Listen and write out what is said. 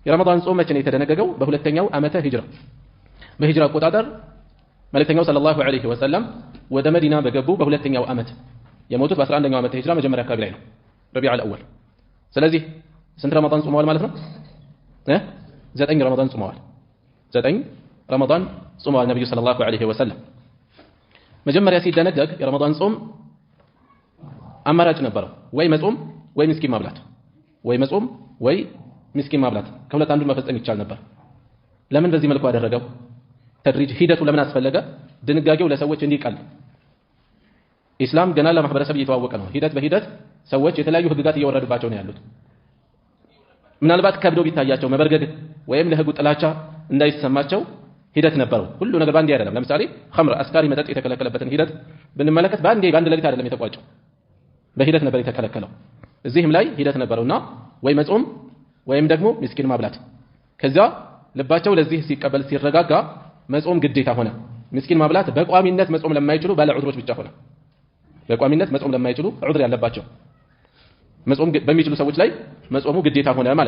የረመዳን ጾም መቼ ነው የተደነገገው? በሁለተኛው ዓመተ ሂጅራ በሂጅራ አቆጣጠር መልእክተኛው ሰለላሁ ዐለይሂ ወሰለም ወደ መዲና በገቡ በሁለተኛው ዓመት የሞቱት በ11ኛው ዓመተ ሂጅራ መጀመሪያ አካባቢ ላይ ነው፣ ረቢዕ አልአወል። ስለዚህ ስንት ረመዳን ጾመዋል ማለት ነው? 9 ረመዳን ጾመዋል። 9 ረመዳን ጾመዋል ነብዩ ሰለላሁ ዐለይሂ ወሰለም። መጀመሪያ ሲደነገግ የረመዳን ጾም አማራጭ ነበረው፣ ወይ መጾም ወይ ምስኪን ማብላት፣ ወይ መጾም ወይ ምስኪን ማብላት፣ ከሁለት አንዱን መፈጸም ይቻል ነበር። ለምን በዚህ መልኩ አደረገው? ተድሪጅ ሂደቱ ለምን አስፈለገ? ድንጋጌው ለሰዎች እንዲቀል። ኢስላም ገና ለማህበረሰብ እየተዋወቀ ነው። ሂደት በሂደት ሰዎች የተለያዩ ህግጋት እየወረዱባቸው ነው ያሉት። ምናልባት ከብዶ ቢታያቸው መበርገግ ወይም ለህጉ ጥላቻ እንዳይሰማቸው ሂደት ነበረው። ሁሉ ነገር ባንዴ አይደለም። ለምሳሌ ኸምር አስካሪ መጠጥ የተከለከለበትን ሂደት ብንመለከት ባንዴ ባንድ ሌሊት አይደለም የተቋጨው፣ በሂደት ነበር የተከለከለው። እዚህም ላይ ሂደት ነበረውና ወይ መጾም ወይም ደግሞ ምስኪን ማብላት። ከዛ ልባቸው ለዚህ ሲቀበል ሲረጋጋ መጾም ግዴታ ሆነ። ምስኪን ማብላት በቋሚነት መጾም ለማይችሉ ባለ ዑድሮች ብቻ ሆነ። በቋሚነት መጾም ለማይችሉ ዑድር ያለባቸው መጾም በሚችሉ ሰዎች ላይ መጾሙ ግዴታ ሆነ ማለት ነው።